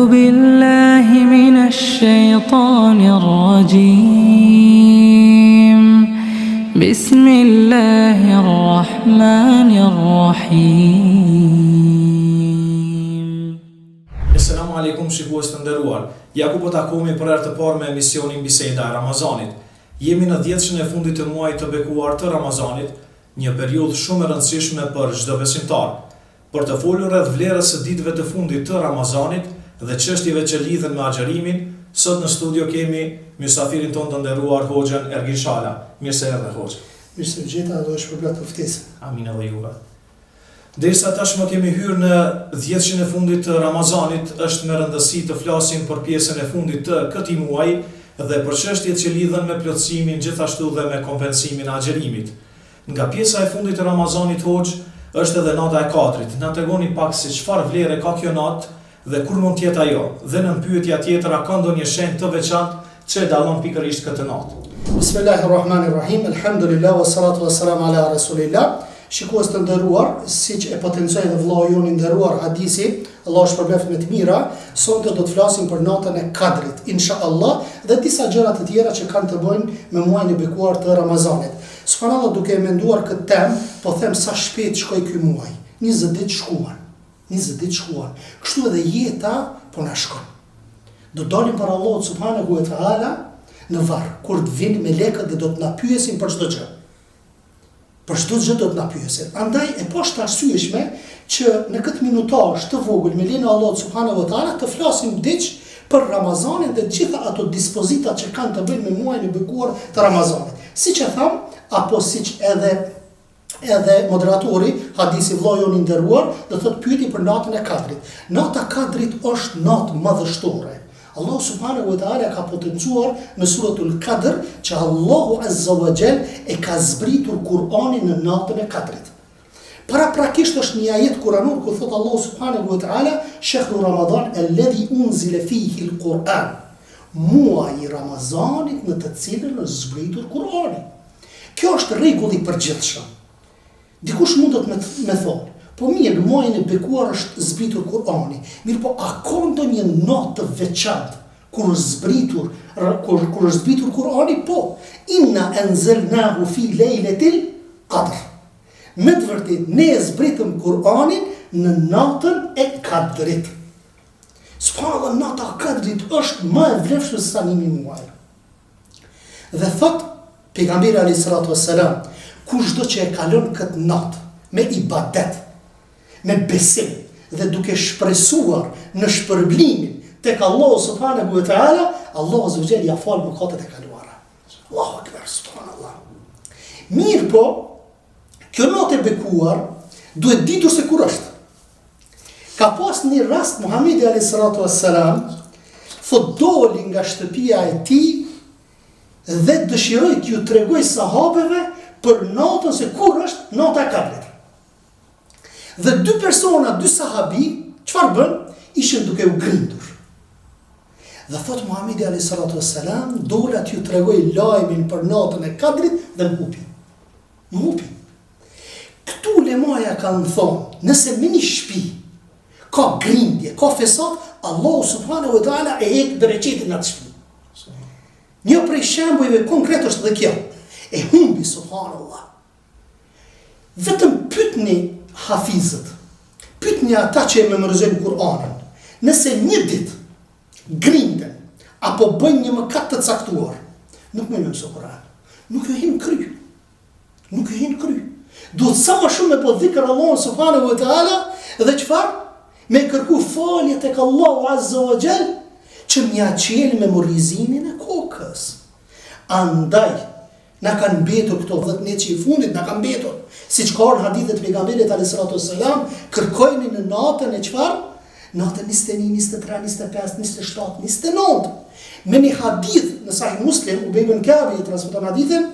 بالله من الشيطان الرجيم بسم الله الرحمن الرحيم. Assalamu alaikum shikues të nderuar. Ja ku po takohemi për herë të parë me emisionin Biseda e Ramazanit. Jemi në 10-shën e fundit të muajit të bekuar të Ramazanit, një periudhë shumë e rëndësishme për çdo besimtar. Për të folur rreth vlerës së ditëve të fundit të Ramazanit dhe çështjeve që lidhen me agjërimin, sot në studio kemi mjusafirin tonë të nderuar Hoxhën Ergin Shala. Mirë se erdhe Hoxha. Mirë se vjeta dhe është për të ftesë. Amin edhe juve. Derisa tashmë kemi hyrë në 10-shën e fundit të Ramazanit, është me rëndësi të flasim për pjesën e fundit të këtij muaji dhe për çështjet që lidhen me plotësimin, gjithashtu dhe me kompensimin e agjërimit. Nga pjesa e fundit të Ramazanit Hoxh, është edhe nata e katërt. Na tregoni pak se çfarë vlere ka kjo natë dhe kur mund të jetë ajo. Dhe në pyetja tjetër, a ka ndonjë shenjë të veçantë që e dallon pikërisht këtë natë? Bismillahirrahmanirrahim. Alhamdulillah wassalatu wassalamu ala rasulillah. Shikues të nderuar, siç e potencoi dhe vllai jon i nderuar hadisi, Allah shpërblet me të mira, sonte do të flasim për natën e Kadrit, inshallah, dhe disa gjëra të tjera që kanë të bëjnë me muajin e bekuar të Ramazanit. Subhanallahu, duke e menduar këtë temë, po them sa shpejt shkoi ky muaj. 20 ditë shkuan. 20 ditë shkuan. Kështu edhe jeta po na shkon. Do dalim para Allahut subhanahu wa taala në varr, kur të vinë melekët dhe do të na pyesin për çdo gjë. Për çdo gjë do të na pyesin. Andaj e poshtë arsyeshme që në këtë minutazh të vogël me lejen e Allahut subhanahu wa taala të flasim diç për Ramazanin dhe gjitha ato dispozitat që kanë të bëjnë me muajin e bekuar të Ramazanit. Siç e tham, apo siç edhe moderatori, hadisi vllai jon i nderuar, do thotë pyeti për natën e Kadrit. Nata e Kadrit është natë madhështore. Allah subhanahu wa taala ka potencuar në suratul Kadr që Allahu azza wa jall e ka zbritur Kur'anin në natën e Kadrit. Paraprakisht është një ajet kuranor ku thotë Allahu subhanahu wa taala shahru Ramadan alladhi unzila fihi al-Qur'an. Muaji i Ramazanit në të cilën është zbritur Kur'ani. Kjo është rregull i përgjithshëm. Dikush mund të më thonë, po mirë, muajin e bekuar është zbritur Kur'ani. Mirë, po a ka ndonjë natë të veçantë kur është zbritur Kur'ani? Po, inna anzalnahu fi lejletil qadr. Me të vërtetë, ne e zbritëm Kur'anin në natën e Kadrit. Subhanallahu, nata e Kadrit është më e vlefshme se sa 1000 muaj. Dhe thot pejgamberi alayhis salatu wassalam, kushdo që e kalon këtë natë me ibadet, me besim dhe duke shpresuar në shpërblimin tek Allahu subhanahu wa taala, Allahu azza wa jalla ja fal mëkatet e kaluara. Allahu akbar, subhanallah. Mirë po, kjo natë e bekuar duhet ditur se kur është. Ka pas një rast Muhamedi alayhis salatu wassalam, thot doli nga shtëpia e tij dhe dëshiroi t'ju tregoj sahabeve për natën se kur është nata e Kadrit. Dhe dy persona, dy sahabi, çfarë bën? Ishin duke u grindur. Dhe thot Muhamedi alayhis salatu wassalam, dola t'ju tregoj lajmin për natën e Kadrit dhe më hupi. Këtu ulemaja kanë thonë, nëse me një shtëpi ka grindje, ka fesat, Allahu subhanahu wa taala e heq drejtetin atë shtëpi. Një prej shembujve konkret është dhe kjo. E humbi, subhanallah. Vetëm pyetni hafizët, pyetni ata që e memorizojnë Kur'anin, nëse një ditë grinden apo bëjnë një mëkat të caktuar, nuk më mësoj Kur'an, nuk e hin kry. Duhet sa më shumë me po dhikr Allahu subhanahu wa taala dhe çfarë? Me kërku falje tek Allahu azza wa jall që mja qelë memorizimin e kokës. Andaj, na kanë mbetur këto 10 net që i fundit, na kanë mbetur. Siç ka në hadithet e pejgamberit alayhis salatu wassalam, kërkojni në natën e çfarë? Natën 21, 23, 25, 27, 29. Me një hadith në Sahih Muslim, Ubej ibn Kabi i transmeton hadithin,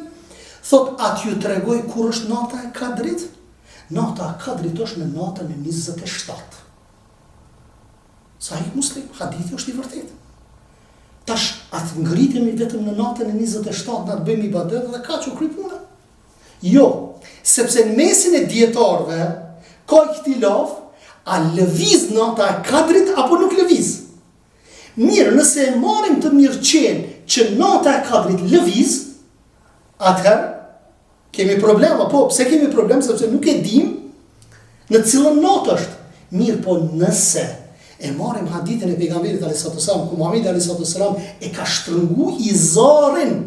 thot atë ju tregoj kur është nata e Kadrit? Nata e Kadrit është në natën e 27. Sahih Muslim, hadithi është i vërtetë. Tash atë ngritemi vetëm në natën e 27, na të bëjmë ibadet dhe ka që kry puna. Jo, sepse në mesin e dietarëve ka ihtilaf, a lëviz nata e Kadrit apo nuk lëviz. Nëse e marrim të mirëqen që nata e Kadrit lëviz, atëherë kemi problem, apo pse kemi problem? Sepse nuk e dim në cilën natë është. Mirë, po nëse e marrim hadithin e pejgamberit alayhis salam, ku Muhamedi alayhis salam e ka shtrëngu izarin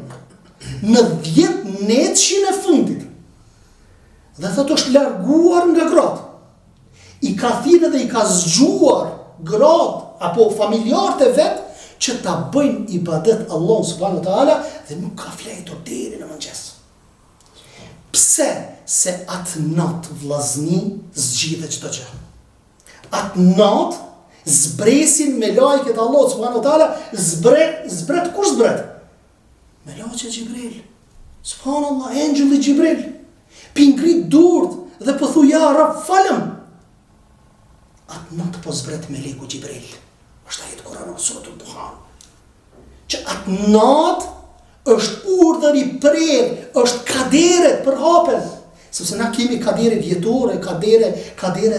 në 10 netëshin e fundit. Dhe thotë është larguar nga gratë. I ka thirrë dhe i ka zgjuar gratë apo familjarët e vet që ta bëjnë ibadet Allah subhanahu wa taala dhe nuk ka fletur deri në mëngjes. Pse? Se atë natë vllazni zgjidhet çdo gjë. Atë natë zbresin me lajket Allah subhanahu wa taala, zbret kush zbret? Me lajket Gjibril. Subhanallah, engjulli Gjibril. Pingrit durt dhe po thu ja Rab falem. Atë natë po zbret meleku Gjibril. Është ajet Kur'anor suratul Duhan. Që atë natë është urdhër i prerë, është kaderet për hapen. Sepse na kemi kadere vjetore, kadere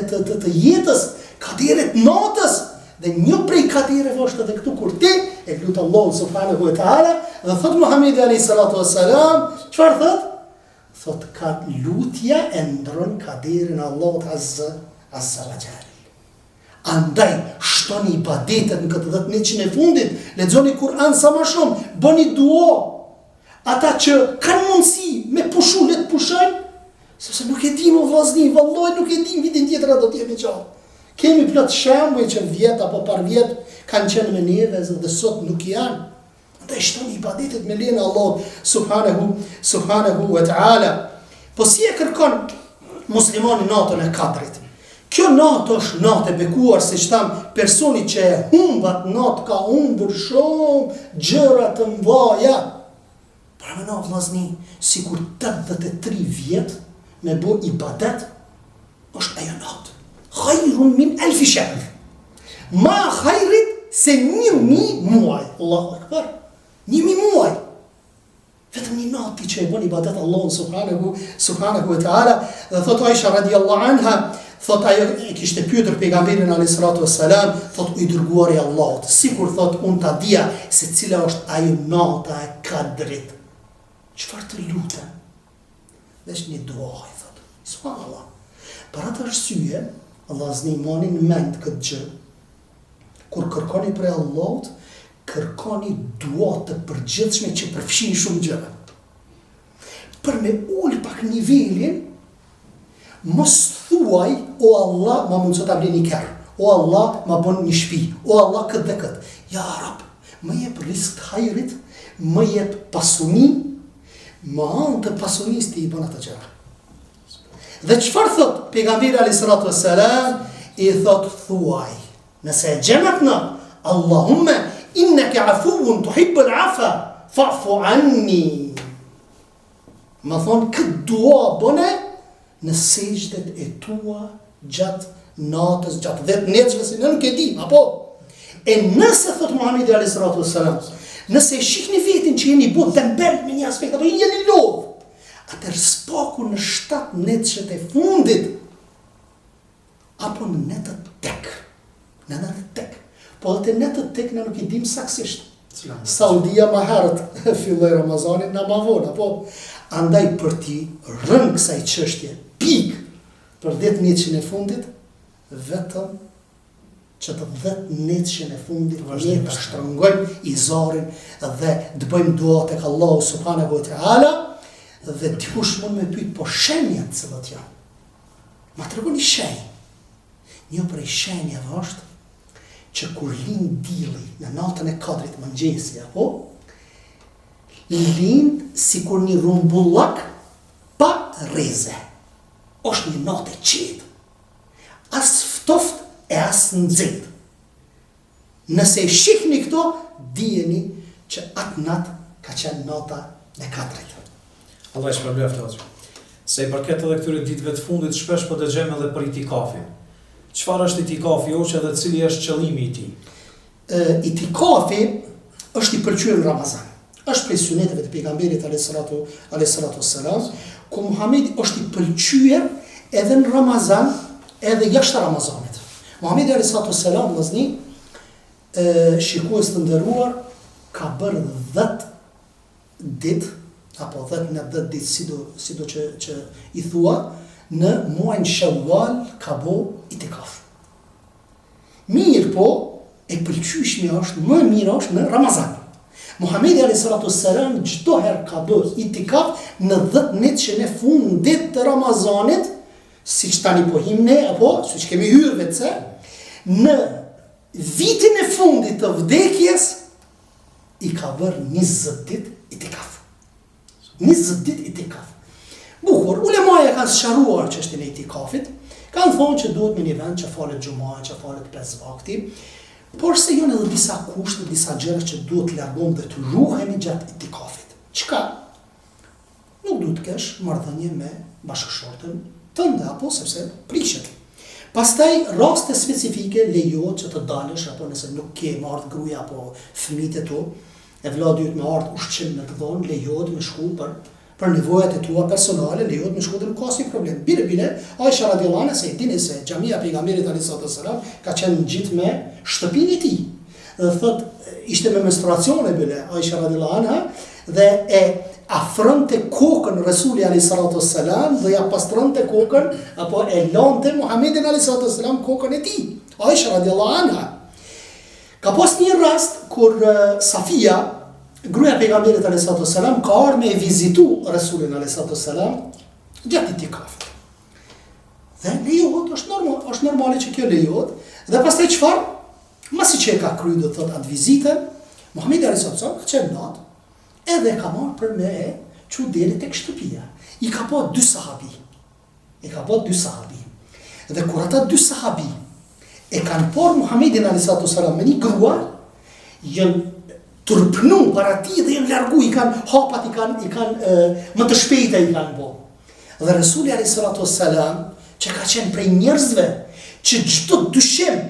të jetës, kaderet natës. Dhe një prej kadereve është edhe këtu kur ti e lut Allahun subhanahu wa taala, dhe thot Muhamedi alayhi salatu wassalam, çfarë thot? Thot ka lutja e ndron kaderin Allahut azza wa jalla. Andaj, shtoni ibadetet në këtë 10 netëshin e fundit, lexoni Kur'an sa më shumë, bëni dua. Ata që kanë mundësi me pushu, le të pushojnë, sepse nuk e dim o vllazni, vallahi nuk e dim vitin tjetër do të jemi gjallë. Kemi plot shembuj që vjet apo par vjet kanë qenë me neve dhe sot nuk janë. Andaj shtoni ibadetet me lejen e Allahut subhanahu wa taala. Po si e kërkon muslimani natën e Kadrit? Kjo natë është natë e bekuar, se që tham, personi që e humbat natë ka humbur shumë gjëra të mëdha. Pra me natë vllazni, sikur 83 vjet me bo ibadet, është ajo natë. Khairun min alfi shahr. Ma khairit se 1000 muaj. Allahu akbar. 1000 muaj. Vetëm një natë që e bën ibadet Allahun subhanahu wa taala. Dhe thot Aisha radiallahu anha, thot ajo e kishte pyetur pejgamberin alayhis salatu wassalam, thot i dërguari i Allahut, sikur thot unë ta dija se cila është ajo nata e Kadrit. Çfarë të lutem? Vesh një dua, i thot. Subhanallah. Për atë arsye, vllazni moni në mend këtë gjë. Kur kërkoni prej Allahut, kërkoni dua të përgjithshme që përfshin shumë gjëra. Për me ul pak nivelin, mos thuaj, o Allah, ma mundso ta blej një kerr, o Allah, ma bën një shtëpi, o Allah këtë dhe këtë. Ja Rab, më jep rizq të hajrit, më jep pasuni, më anë të pasunisë ti i bën atë gjëra. Dhe çfarë thot pejgamberi alayhis salatu wassalam? I thot thuaj, nëse e gjemat në, Allahumma innaka afuwun tuhibbul afa fa'fu anni. Më thonë këtë dua bëne në sejdet e tua gjatë natës, gjatë 10 netëve, se në nuk e dim, apo? E nëse, thot Muhamedi alayhis salatu wassalam, nëse e shihni vetin që jeni bu tembel me një aspekt, apo jeni lodh, atër spaku në 7 netëshet e fundit, apo në netët tek. Po dhe të netët tek në nuk i dim saksisht. Saudia ma herët filloj Ramazanin në ma vonë, apo? Andaj për ti rënë kësaj çështje, pik, për 10 netëshin e fundit, vetëm që të 10 netëshin e fundit ne të shtrëngojmë izarin dhe të bëjmë dua tek Allahu subhanahu wa taala, dhe dikush mund me pyet po shenjat cilat janë. Ma tregoni shenjë. Një prej shenjave është që kur lind dielli në natën e Kadrit mëngjesi, apo lind sikur një rumbullak pa rreze. Është një natë e qetë. As ftoft e as nxehtë. Nëse e shihni këto, dijeni që atë natë ka qenë nata e Kadrit. Allah i shpërbleft Hoxha. Se i përket edhe këtyre ditëve të fundit, shpesh po dëgjojmë edhe për itikafin. Çfarë është itikafi Hoxha dhe cili është qëllimi i tij? Itikafi është i pëlqyer në Ramazan. Është prej suneteve të pejgamberit alayhis salatu wassalam, ku Muhamedi është i pëlqyer edhe në Ramazan, edhe jashtë Ramazanit. Muhamedi alayhis salatu wassalam vllazni shikues të nderuar, ka bërë 10 ditë, apo 10 në 10 ditë, sido që i thua, në muajin Shawwal ka bo itikaf. Mirë po, e pëlqyeshmi është, më mirë është në Ramazan. Muhamedi a.s. çdo herë ka bërë itikaf në 10 ditë që në fundit të Ramazanit, siç tani po him ne, apo siç kemi hyrë vetë, në vitin e fundit të vdekjes i ka bërë 20 ditë itikaf. 20 ditë itikaf. Bukur, ulemaja kanë sqaruar çështjen e itikafit, kanë thonë që duhet me një vend që falet xhumaja, që falet 5 vakti, por se janë edhe disa kushte, disa gjëra që duhet të largojmë dhe të ruhemi gjatë itikafit. Çka? Nuk duhet të kesh marrëdhënie me bashkëshortën tënde, apo sepse prishet. Pastaj raste specifike lejohet që të dalësh, apo nëse nuk ke marrë gruaja apo fëmijët e tu, e vëlla dyrt me ardh ushqim në të dhonë, lejohet me shku për nevojat e tua personale, lejohet me shku dhe nuk ka asnjë problem. Bile, Aisha radhiyallahu anha se e dini se xhamia pejgamberit alayhis salam ka qenë gjithë me shtëpinë e tij. Dhe thotë ishte me menstruacione bile Aisha radhiyallahu anha dhe e afronte kokën Resuli alayhis salam dhe ja pastronte kokën apo e lante Muhamedit alayhis salam kokën e tij. Aisha radhiyallahu anha. Ka pas një rast kur Safia, gruaja e pejgamberit alayhis salam, ka ardhur me vizitu Resulin alayhis salam gjatë itikafit. Dhe lejohet, është normale që kjo lejohet. Dhe pastaj çfarë? Masi që e ka kryer do thot atë vizitën, Muhamedi alayhis salam ka qenë natë, edhe ka marrë për me çu deri tek shtëpia. I ka pa 2 sahabi. Dhe kur ata 2 sahabi e kanë por Muhamedit alayhis salam me një grua, janë turpnu para ti dhe janë largu, i kanë hapat, i kanë më të shpejta i kanë bo. Dhe Resuli alayhis salam, që ka qenë prej njerëzve, që çdo dyshim,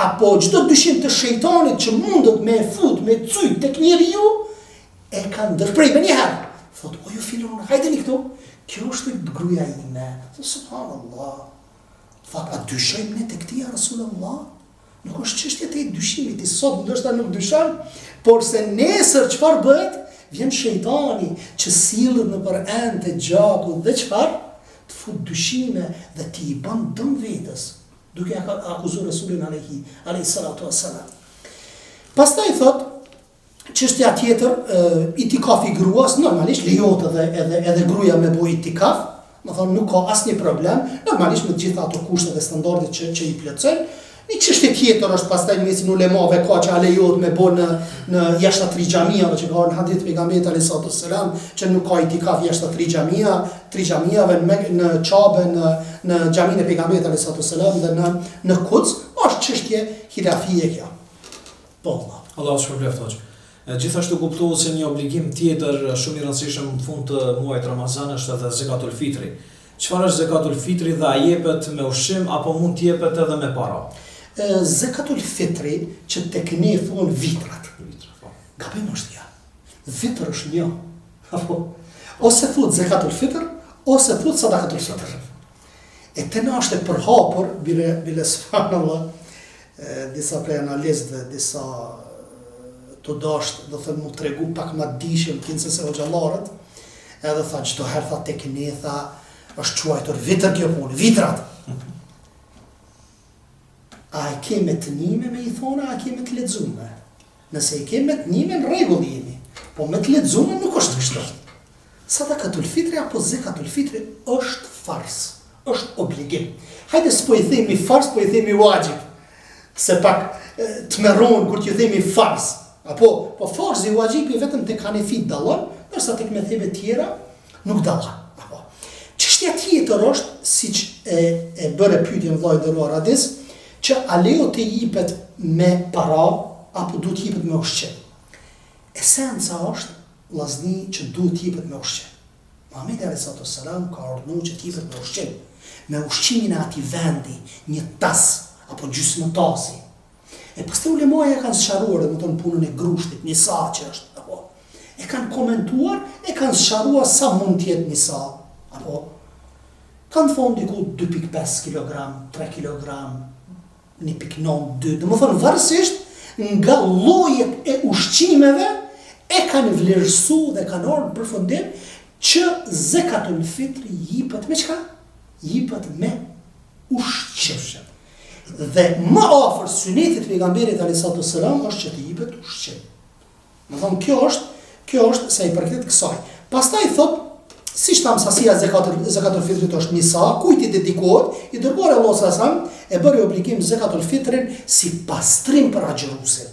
apo çdo dyshim të shejtanit që mundet me fut, me cyt tek njeriu, e kanë ndërprej me njëherë. Thot, o ju filon, hajdeni këtu, kjo është gruaja ime. Subhanallah. Thot, a dyshojmë ne tek ti, Rasulullah? Nuk është çështje e dyshimit, i sot ndoshta nuk dyshon, por se nesër çfarë bëhet? Vjen shejtani që sillet në për anë të gjakut dhe çfarë? Të fut dyshime dhe ti i bën dëm vetes, duke akuzuar Resulin alayhis salam. Pastaj thot, çështja tjetër, itikafi gruas, normalisht lejohet edhe gruaja me bëj itikaf, më thonë nuk ka asnjë problem, normalisht me të gjitha ato kushte dhe standardet që i plotësojnë. Një çështje tjetër është pastaj mesin ulemave ka që lejohet me bë në jashtë 3 xhamiave që ka në hadith pejgamberit alayhis salam që nuk ka itikaf jashtë 3 xhamiave në Qabe, në xhamin e pejgamberit alayhis salam dhe në Quds, është çështje hilafie kjo. Po Allah. Allahu shpërblet hoxh. Gjithashtu kuptohet se një obligim tjetër shumë i rëndësishëm në fund të muajit Ramazan është edhe zakatul fitri. Çfarë është zakatul fitri dhe a jepet me ushqim apo mund të jepet edhe me para? Zakatul fitri që tek ne thon vitrat. Gabim është ja. Vitr është një. Apo ose thot zakatul fitr ose thot sadakatul fitr. E të na është e përhapur bile subhanallah disa prej analizëve, disa të dasht, do thënë mu tregu pak ma dishim kinse se o gjallarët, edhe tha çdo herë tha tek ne tha është quajtur vitër kjo punë, vitrat. A e ke me të njime me i thona, a ke me të lexume? Nëse i ke me të njime, në rregull jemi, po me të lexume nuk është kështu. Sadakatul fitri apo zakatul fitri është fars, është obligim. Hajde s'po i themi fars, po i themi wajib. Se pak të merron kur t'ju themi fars. Po farzi wajibi vetëm tek Hanefit dallon, ndërsa tek mezhebe tjera nuk dallon. Çështja tjetër është, siç e bëre pyetjen vllai nderuar Adis, që a lejo të jipet me para apo duhet jipet me ushqim. Esenca është vllazni që duhet jipet me ushqim. Muhamedi alayhis salam ka urdhëruar që të jipet me ushqim, me ushqimin e atij vendi, një tas apo gjysmë tasi. E pastaj ulemaja kanë sqaruar domethën punën e grushtit, nisa që është, apo e kanë komentuar, e kanë sqaruar sa mund të jetë nisa, apo kanë thonë diku 2.5 kg, 3 kg, 1.9, 2, domethën varësisht nga llojet e ushqimeve e kanë vlerësu dhe kanë ardhur në përfundim që zekatul fitri jipet me çka? Jipet me ushqim. Dhe më afër sunetit pejgamberit alayhisalatu wassalam është që të jipet ushqim. Më thonë kjo është sa i përket kësaj. Pastaj thot siç tham sasia zekatul fitrit është një sa, kujt i dedikohet, i dërguar Allahu sallallahu alaihi wasallam e bëri obligim zekatul fitrin si pastrim për agjëruesin.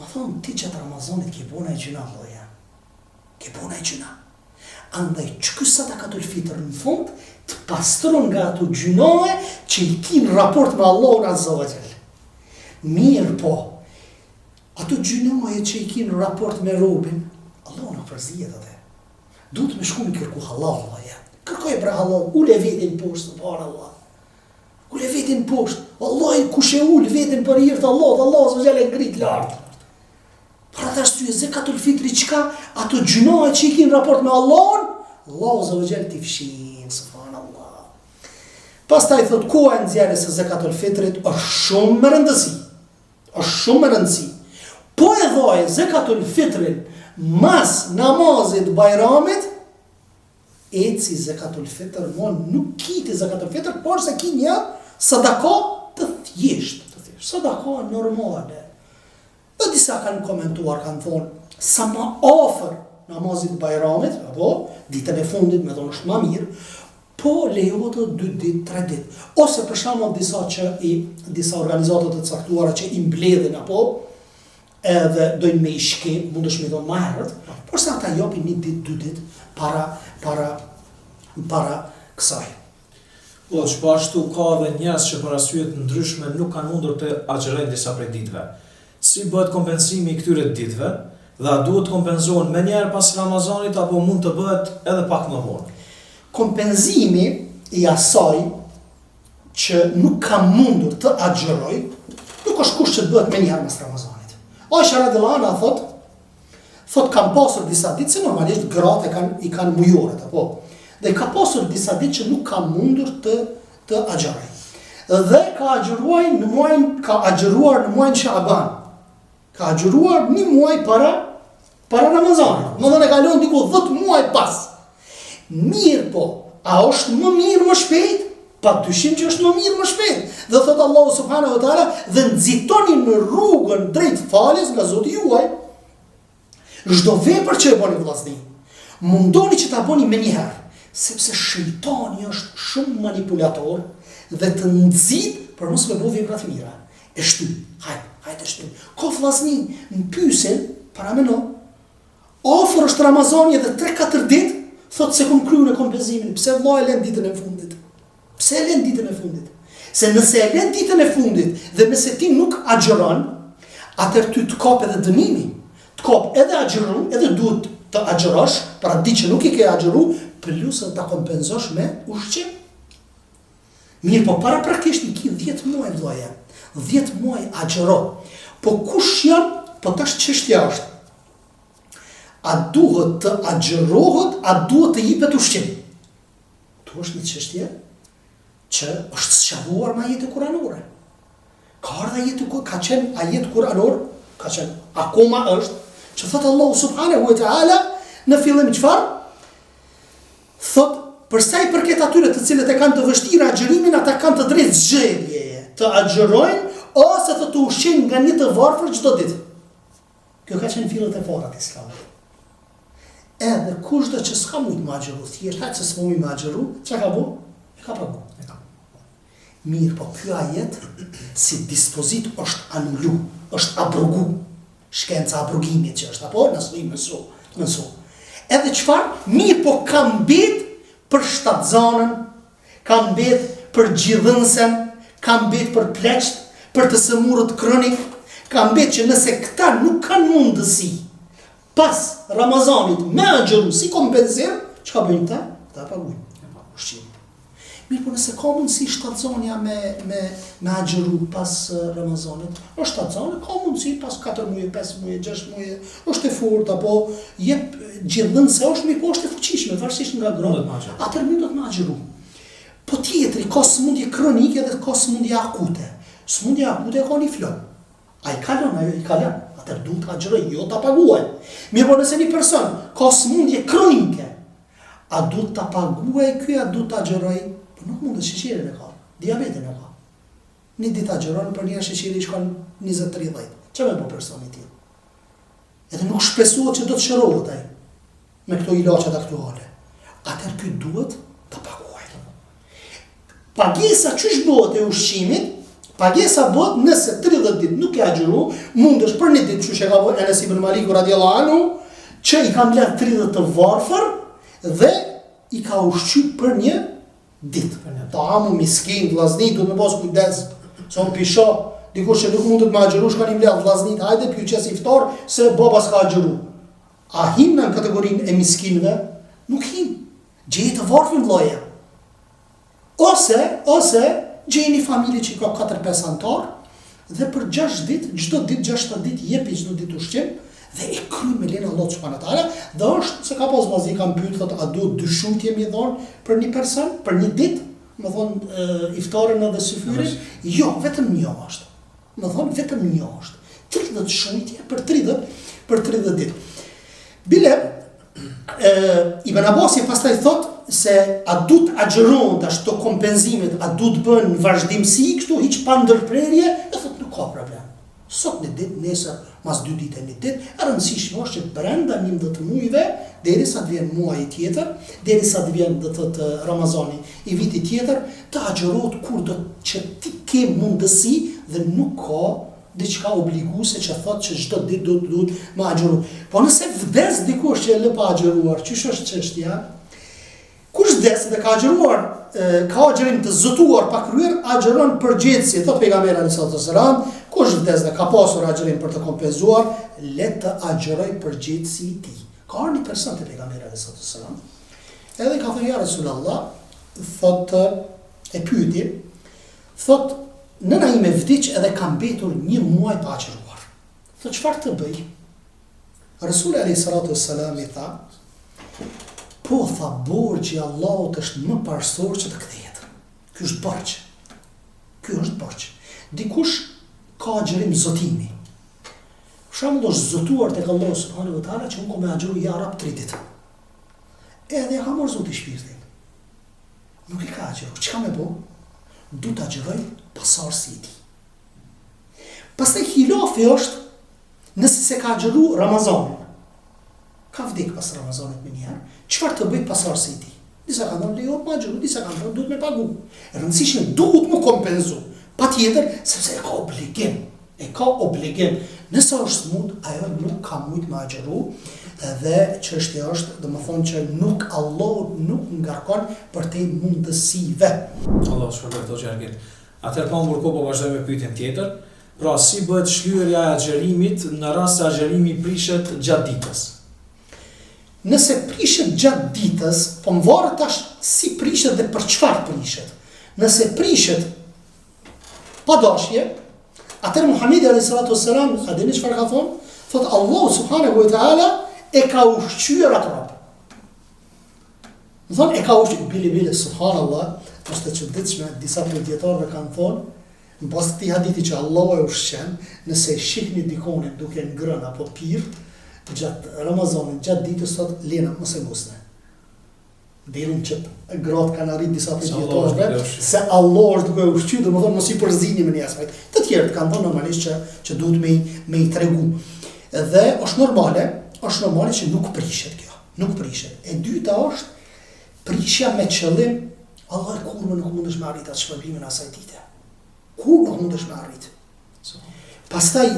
Më thonë ti që të Ramazanit ke bona e gjuna vëlla. Ke bona e gjuna. Andaj që ky sadakatul fitr në fund të pastron nga ato gjunoje që i kin raport me Allahun azza wa jall. Mirë po, ato gjunoje që i kin raport me robin, Allahu na përzihet atë. Duhet me shku me kërku halal, ja. Kërkoj për halal, ule vetin poshtë, para Allah. Ule vetin poshtë, Allah kush e ul vetin për hir të Allahut, Allahu azza wa jall e ngrit lart. Për atë arsye zekatul fitri çka? Ato gjunoje që i kin raport me Allahun, Allahu azza wa jall t'i fshin, subhanallah. Pastaj thot koha e nxjerrjes së zekatul fitrit është shumë më rëndësi. Është shumë më rëndësi. Po e dhoj zekatul fitrin mas namazit bajramit, eci zekatul fitr, nuk kiti zekatul fitr, por se ki një sadaka të thjesht. Sadaka normale. Dhe disa kanë komentuar, kanë thonë, sa ma ofër namazit bajramit, apo ditën e fundit, me thonë është ma mirë, po lejohet 2 ditë, 3 ditë. Ose për shembull disa organizatat të caktuara që i mbledhin apo edhe dojnë me i shkep, mund është me thonë ma herët, por se ata japin 1 ditë, 2 ditë para kësaj. Po, që po ashtu ka dhe njerëz që për arsye të ndryshme nuk kanë mundur të agjerojnë disa prej ditëve. Si bëhet kompensimi i këtyre ditëve dhe a duhet kompenzohen më njëherë pas Ramazanit apo mund të bëhet edhe pak më vonë? Kompenzimi i asaj që nuk ka mundur të agjeroj, nuk është kusht që të bëhet më njëherë pas Ramazanit. Aisha radhiyallahu anha thot kam pasur disa ditë, se normalisht gratë i kanë mujoret, apo. Dhe ka pasur disa ditë që nuk ka mundur të agjeroj. Dhe ka agjeruar në muajin Shaaban. Ka agjeruar 1 muaj para Ramazanit. Më dhënë e kalon diku 10 muaj pas. Mirë po, a është më mirë më shpejt? Pa dyshim që është më mirë më shpejt. Dhe thotë Allahu subhanahu wa taala, dhe nxitoni në rrugën drejt faljes nga Zoti juaj. Çdo vepër që e bëni vëllazni, mundoni që ta bëni më njëherë, sepse shejtani është shumë manipulator dhe të nxit për mos me bëu vepra të mira. E shtyp, hajde shtyp. Ko vëllazni, në pyesen, para mendo, ofër është Ramazani edhe 3-4 ditë, thotë se kom kryer në kompenzimin, pse vëllai e lën ditën e fundit? Pse e lën ditën e fundit? Se nëse e lën ditën e fundit dhe nëse ti nuk agjeron, atëherë ty të kap edhe dënimi. Të kap edhe agjeron, edhe duhet të agjerosh, para di që nuk i ke agjeru, plus edhe ta kompenzosh me ushqim. Mirë, po para praktikisht i ki 10 muaj vëllaja. 10 muaj agjero. Po kush janë, po tash çështja është. A duhet të agjerohet, a duhet të jipet ushqim? Tu është një çështje që është sqaruar me ajete kuranore. Ka qenë ajet kuranor, ka qenë, akoma është, që thotë Allahu subhanahu wa ta'ala, në fillim çfarë? Thotë, përsa i përket atyre të cilët e kanë të vështirë agjerimin, ata kanë të drejtë zgjedhjeje, të agjerojnë, ose të ushqejnë nga një të varfër çdo ditë. Kjo ka qenë fillet e para të Islamit. Edhe kushdo që s'ka mujt me agjeru, thjesht hajtë se s'ka mujt me agjeru, çka ka bu? E ka pagu. Mirë, po ky ajet si dispozit është anulu, është abrogu. Shkenca abrogimit që është, apo nësë mësu. Edhe çfarë? Mirë, po ka mbet për shtatzanën, ka mbet për gjithënsen, ka mbet për pleqt, për të sëmurët kronik, ka mbet që nëse këta nuk kanë mundësi pas Ramazanit me agjeru si kompenzim, që ka bëjnë ta? Ta paguajnë. Ushqim. Mirë, po nëse ka mundësi shtatzania me agjeru pas Ramazanit, është shtatzania, ka mundësi pas 4 muaj, 5 muaj, 6 muaj, është e fort, apo jep gjithënse është, mirë po është e fuqishme, varësisht nga gradë, atër mundet me agjeru. Po tjetri, ka sëmundje kronike dhe ka sëmundje akute. Sëmundje akute ka një flok. A i kalon, ajo i kalon. Atër duhet të agjeroj, jo të paguaj. Mirë po nëse një person ka smundje kronike, a duhet të paguaj ky, a duhet të agjeroj? Po nuk mund të sheqerin e ka, diabetin e ka. Një ditë agjeron, për një sheqeri shkon 20-30. Që me po personi tillë? Edhe nuk shpesuat që do të shërohet ai me këto ilaqet aktuale. Atër ky duhet të paguaj. Pagesa çysh bëhet e ushqimit? Pagesa bëhet nëse 30 ditë nuk e agjëru, mundesh për një ditë, çysh e ka bërë Enes ibn Maliku radhiyallahu anhu, që i ka mbledh 30 të varfër dhe i ka ushqyer për një ditë. Tahamu miskin, vllaznit, duhet me pas kujdes. Son pisho, dikush që nuk mundet me agjëru, shkon i mbledh vllaznit, hajde pyet çes iftar se baba s'ka agjëru. A him në kategorinë e miskinëve? Nuk him. Gjej të varfën vllaja. Ose gjej një familje që ka 4-5 antar dhe për 6 ditë, çdo ditë 6 ditë jepi çdo ditë ushqim dhe e kryen me lenin Allah subhanahu wa taala, dhe është se ka pas vazi kanë pyet thotë a duhet dyshutje mi dhon për një person për një ditë, më thon iftarën edhe syfyrin, jo, vetëm një është. Më thon vetëm një është. 30 shujtje për 30 ditë. Bile Ibn Abbasi pastaj thot se a du të agjeron të ashtë të kompenzimit, a du të bën vazhdimësi, kështu hiq pa ndërprerje, e thot nuk ka problem. Sot një ditë, nesër, mas 2 ditë e një ditë, e rëndësishme është që brenda 11 muajve, derisa të vjen muaji tjetër, derisa të vjen dhe të Ramazani i viti tjetër, të agjerohet kur do që ti ke mundësi dhe nuk ka diçka obliguese që thot që çdo ditë duhet me agjeru. Po nëse vdes dikush që e lë pa agjeruar, çish është çështja? Kush vdes dhe ka agjeruar, ka agjerim të zotuar pa kryer, agjeron përgjithësi, thot pejgamberi sallallahu alajhi wasallam, kush vdes dhe ka pasur agjerim për të kompenzuar, le të agjeroj përgjithësi i tij. Ka një person te pejgamberi sallallahu alajhi wasallam, edhe ka thënë ja Rasulullah, thot e pyeti, thot nëna ime vdiq edhe ka mbetur 1 muaj pa agjeruar. Thot çfarë të bëj? Rasuli alayhi salatu wassalam i tha, po tha borxhi i Allahut është më parsor që të kthehet. Ky është borxh. Ky është borxh. Dikush ka agjerim zotimi. Për shembull është zotuar tek Allahu subhanahu wa taala që unë kam agjeru ja rap 3 ditë. Edhe ka marrë zoti shpirtin. Nuk i ka agjeru. Çka më bë? Du të agjeroj pasarësi i tij. Pastaj hilafi është nëse se ka agjeru Ramazanin. Ka vdek pas Ramazanit me njëherë, çfarë të bëj pasarësi i tij? Disa kanë thënë lejohet me agjeru, disa kanë thënë duhet me pagu. E rëndësishme duhet me kompenzu. Patjetër, sepse e ka obligim. E ka obligim. Nëse është smut, ajo nuk ka mujt me agjeru, dhe çështja është, domethënë që nuk Allahu nuk ngarkon për te mundësive. Allah shpërblet të gjergit. Atëherë pa humbur kohë po vazhdojmë me pyetjen tjetër. Pra si bëhet shlyerja e agjerimit në rast se agjerimi prishet gjatë ditës? Nëse prishet gjatë ditës, po më varet tash si prishet dhe për çfarë prishet. Nëse prishet pa dashje, atëherë Muhamedi alayhi salatu wassalam, a dini çfarë ka thonë? Thotë Allahu subhanahu wa taala e ka ushqyer atë rob. Thonë e ka ushqyer bile subhanallah, është e çuditshme, disa dietarë kanë thonë, në pas këtij hadithi që Allahu e ushqen, nëse shihni dikonin duke ngrënë apo pirë gjatë Ramazanit, gjatë ditës sot lena mos e ngusne. Derën që gratë kanë arrit disa dietarëve se Allah është duke ushqyer, domethënë mos i përzini me një aspekt. Të tjerët kanë thonë normalisht që duhet me i tregu. Dhe është normale që nuk prishet kjo. Nuk prishet. E dyta është prishja me qëllim, Allah kur nuk mundesh me arrit atë shpërblimin asaj dite. Kur nuk mundesh me arrit. Pastaj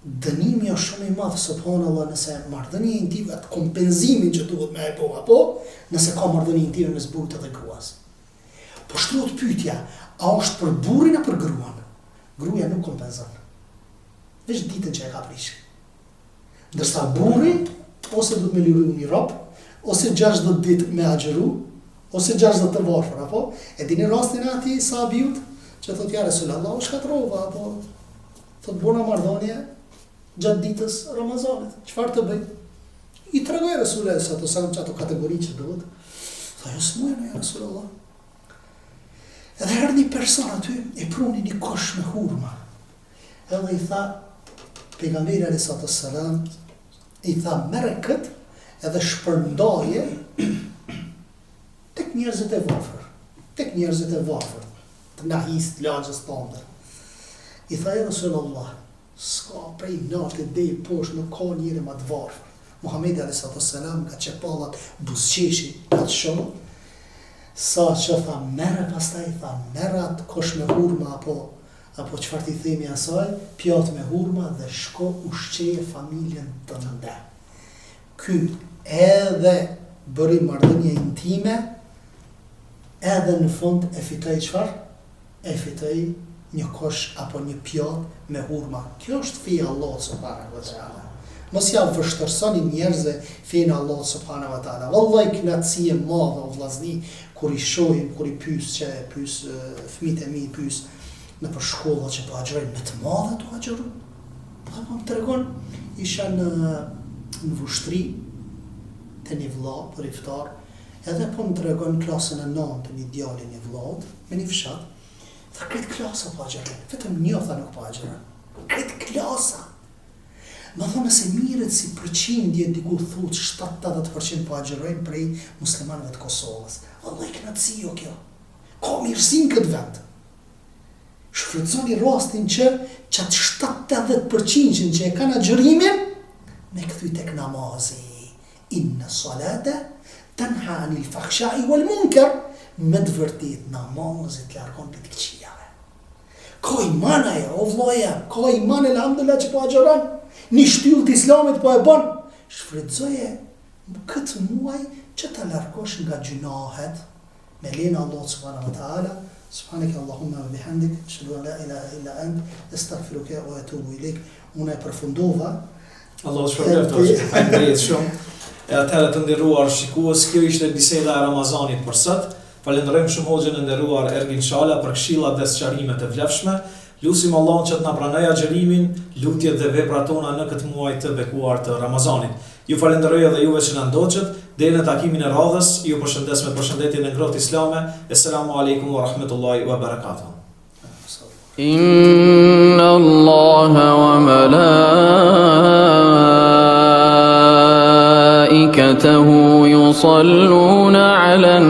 dënimi është shumë i madh subhanallahu nëse marrëdhënia intime atë kompenzimin që duhet me e bëu apo nëse ka marrëdhënie intime mes burrit dhe gruas. Po shtrohet pyetja, a është për burrin apo për gruan? Gruaja nuk kompenzon. Veç ditën që e ka prish. Ndërsa burri ose duhet me liru një rob, ose 60 ditë me agjeru, ose 60 të varfër, apo? E dini rastin ati sahabiut, që thot ja Resulallah, u shkatrova, apo? Thot bona marrëdhënie gjatë ditës Ramazanit, çfarë të bëj? I tregoj Resulullah sa të sa ato kategori që duhet. Tha jo s'mujnë ja Resulallah. Edhe erdhi një person aty, e pruni një kosh me hurma. Edhe i tha, Pejgamberi a.s. I tha merre këtë edhe shpërndaje tek njerëzit e varfër, të nahis të lagjës tënde. I tha e Rasulullah, s'ka prej natë dhe i poshtë nuk ka njëri më të varfër. Muhamedi a.s. ka qepallat buzqeshi atë shumë, sa që tha merre, pastaj tha merre atë kosh me hurma apo çfarë ti themi asaj, pjat me hurma dhe shko ushqeje familjen tënde. Ky edhe bëri marrëdhënie intime, edhe në fund e fitoi çfarë? E fitoi një kosh apo një pjat me hurma. Kjo është feja Allah subhanahu wa taala. Mos ja vështërsoni njerëzve fejnë Allah subhanahu wa taala. Wallahi knatësi e madhe o vllazni kur i shohim, kur i pyes fëmijët e mi pyes në për shkolla që po agjërojnë me të madhe të agjërojnë. Po më tregon, isha në vushtri të një vlla për iftar, edhe po më tregon klasën e 9 të një djalin një vllaut me një fshat. Tha këtë klasa po agjërojnë, vetëm një tha nuk po agjërojnë. Këtë klasa. Ma thonë se mirët si përqindje diku thutë 70-80% po agjërojnë prej muslimanëve të Kosovës. Allah i knatësi jo kjo. Ka mirësin këtë vend. Shfrytëzoni rastin që qatë 70-80% që e kanë agjërimin, me këthy tek namazi. Inna salate, tanha anil fakhshai wal munkar, me të vërtet namazit largon për të këqijave. Ka iman ajo, o vllaja, ka iman elhamdulillah që po agjëron. Një shtyllë të islamit po e bën. Shfrytëzoje këtë muaj që ta largosh nga gjunahet me lenë Allah subhanahu wa taala. Subhanaka Allahumma wa bihamdik, ashhadu an la ilaha illa ant, astaghfiruka wa atubu ilaik. Unë e përfundova. Allahu shpërblet, faleminderit shumë. E atëherë të nderuar shikues, kjo ishte biseda e Ramazanit për sot. Falenderojmë shumë hoxhën e nderuar Ergin Shala për këshillat dhe sqarimet e vlefshme. Lusim Allahun që të na pranojë agjërimin, lutjet dhe veprat tona në këtë muaj të bekuar të Ramazanit. Ju falenderoj edhe juve që na ndoqët. Deri në takimin e radhës, ju përshëndes me përshëndetjen e ngrohtë islame. Assalamu alaikum wa rahmatullahi wa barakatuh. Inna Allaha wa malaikatahu yusalluna 'alan